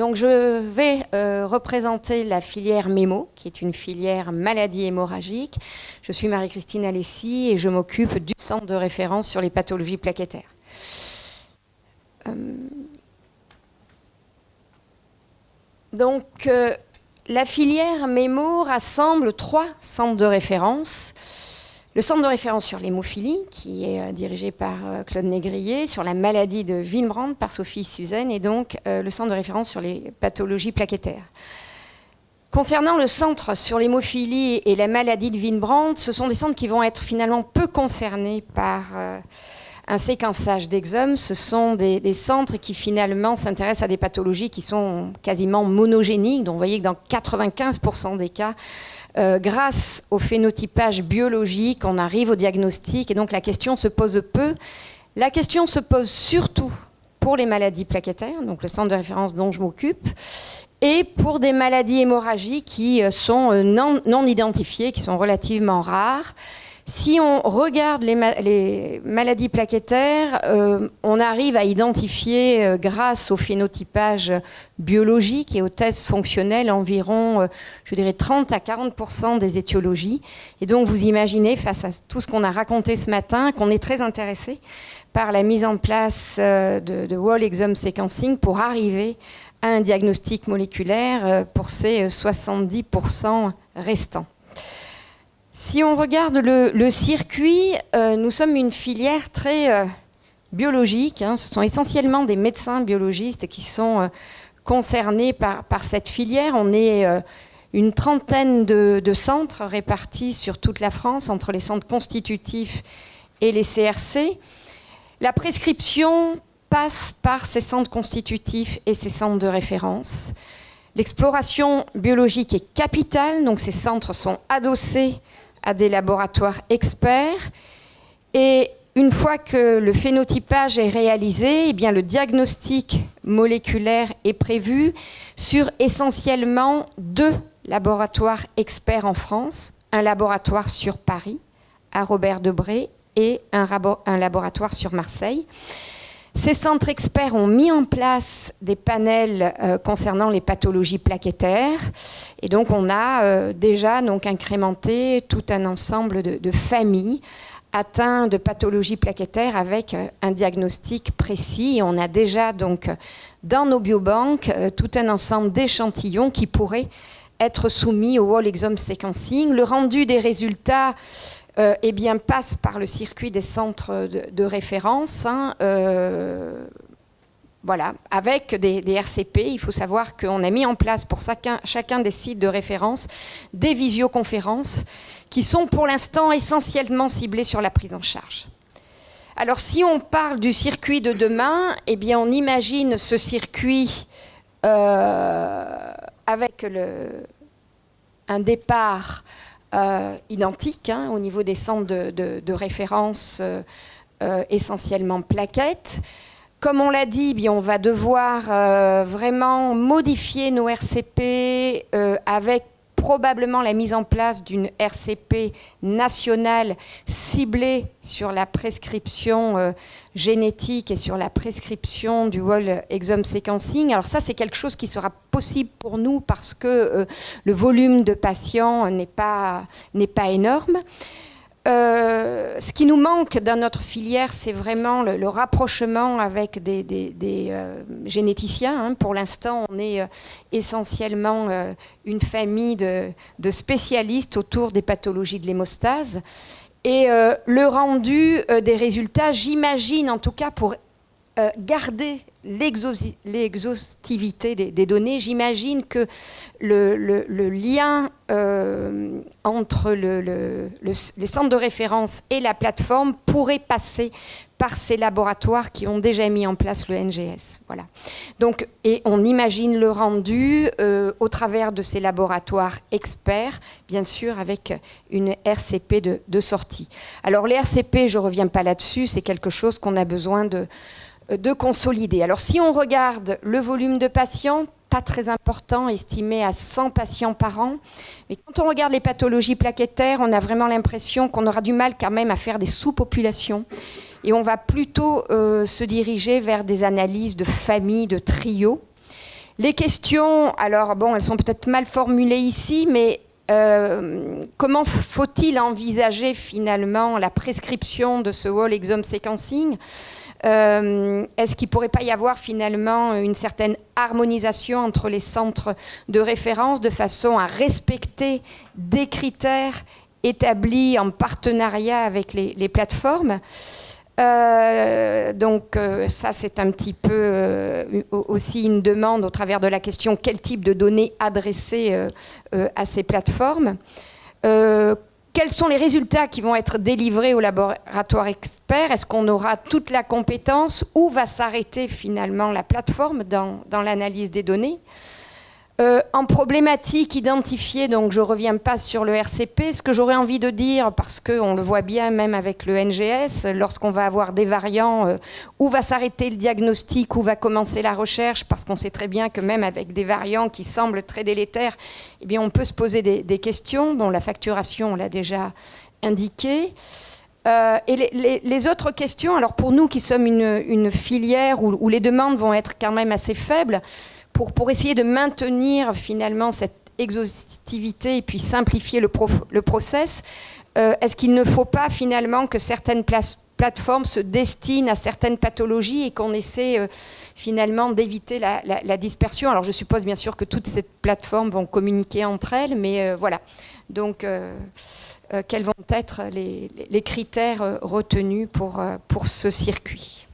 Donc je vais représenter la filière MEMO, qui est une filière maladie hémorragique. Je suis Marie-Christine Alessi et je m'occupe du centre de référence sur les pathologies plaquettaires. Donc la filière MEMO rassemble 3 centres de référence. Le centre de référence sur l'hémophilie, qui est dirigé par Claude Négrier, sur la maladie de Willebrand par Sophie Suzanne, et donc le centre de référence sur les pathologies plaquettaires. Concernant le centre sur l'hémophilie et la maladie de Willebrand, ce sont des centres qui vont être finalement peu concernés par un séquençage d'exomes. Ce sont des centres qui finalement s'intéressent à des pathologies qui sont quasiment monogéniques. Donc vous voyez que dans 95% des cas, grâce au phénotypage biologique, on arrive au diagnostic et donc la question se pose peu. La question se pose surtout pour les maladies plaquettaires, donc le centre de référence dont je m'occupe, et pour des maladies hémorragiques qui sont non identifiées, qui sont relativement rares. Si on regarde les maladies plaquettaires, on arrive à identifier, grâce au phénotypage biologique et aux tests fonctionnels, environ, je dirais, 30 à 40% des étiologies. Et donc, vous imaginez, face à tout ce qu'on a raconté ce matin, qu'on est très intéressé par la mise en place de Whole Exome Sequencing pour arriver à un diagnostic moléculaire pour ces 70% restants. Si on regarde le circuit, nous sommes une filière très biologique. Ce sont essentiellement des médecins biologistes qui sont concernés par cette filière. On est une trentaine de centres répartis sur toute la France, entre les centres constitutifs et les CRC. La prescription passe par ces centres constitutifs et ces centres de référence. L'exploration biologique est capitale, donc ces centres sont adossés à des laboratoires experts. Et une fois que le phénotypage est réalisé, eh bien, le diagnostic moléculaire est prévu sur essentiellement 2 laboratoires experts en France, un laboratoire sur Paris, à Robert-Debré, et un laboratoire sur Marseille. Ces centres experts ont mis en place des panels concernant les pathologies plaquettaires et donc on a déjà donc incrémenté tout un ensemble de familles atteintes de pathologies plaquettaires avec un diagnostic précis. Et on a déjà donc dans nos biobanques tout un ensemble d'échantillons qui pourraient être soumis au Whole Exome Sequencing. Le rendu des résultats eh bien, passe par le circuit des centres de référence, voilà, avec des RCP. Il faut savoir qu'on a mis en place pour chacun des sites de référence des visioconférences qui sont pour l'instant essentiellement ciblées sur la prise en charge. Alors si on parle du circuit de demain, eh bien, on imagine ce circuit avec un départ identique au niveau des centres de référence essentiellement plaquettes. Comme on l'a dit, bien, on va devoir vraiment modifier nos RCP avec probablement la mise en place d'une RCP nationale ciblée sur la prescription génétique et sur la prescription du Whole Exome Sequencing. Alors ça, c'est quelque chose qui sera possible pour nous parce que le volume de patients n'est pas énorme. Ce qui nous manque dans notre filière, c'est vraiment le rapprochement avec des généticiens. Pour l'instant, on est essentiellement une famille de spécialistes autour des pathologies de l'hémostase. Et le rendu des résultats, j'imagine, en tout cas pour garder l'exhaustivité des données, j'imagine que le lien entre les centres de référence et la plateforme pourrait passer par ces laboratoires qui ont déjà mis en place le NGS. Voilà. Donc, et on imagine le rendu au travers de ces laboratoires experts, bien sûr avec une RCP de sortie. Alors les RCP, je ne reviens pas là-dessus, c'est quelque chose qu'on a besoin de consolider. Alors si on regarde le volume de patients, pas très important, estimé à 100 patients par an, mais quand on regarde les pathologies plaquettaires, on a vraiment l'impression qu'on aura du mal quand même à faire des sous-populations et on va plutôt se diriger vers des analyses de famille, de trio. Les questions, alors bon, elles sont peut-être mal formulées ici, mais comment faut-il envisager finalement la prescription de ce whole exome sequencing? Est-ce qu'il ne pourrait pas y avoir finalement une certaine harmonisation entre les centres de référence de façon à respecter des critères établis en partenariat avec les plateformes? Donc ça, c'est un petit peu aussi une demande au travers de la question quel type de données adresser à ces plateformes. Quels sont les résultats qui vont être délivrés au laboratoire expert? Est-ce qu'on aura toute la compétence? Où va s'arrêter finalement la plateforme dans l'analyse des données? En problématique identifiée, donc je ne reviens pas sur le RCP, ce que j'aurais envie de dire, parce qu'on le voit bien même avec le NGS, lorsqu'on va avoir des variants, où va s'arrêter le diagnostic, où va commencer la recherche, parce qu'on sait très bien que même avec des variants qui semblent très délétères, eh bien on peut se poser des questions. Bon, la facturation, on l'a déjà indiqué. Et les autres questions, alors pour nous qui sommes une filière où les demandes vont être quand même assez faibles, pour essayer de maintenir finalement cette exhaustivité et puis simplifier le process, est-ce qu'il ne faut pas finalement que certaines plateformes se destinent à certaines pathologies et qu'on essaie finalement d'éviter la dispersion? Alors je suppose bien sûr que toutes ces plateformes vont communiquer entre elles, mais voilà. Donc quels vont être les critères retenus pour ce circuit?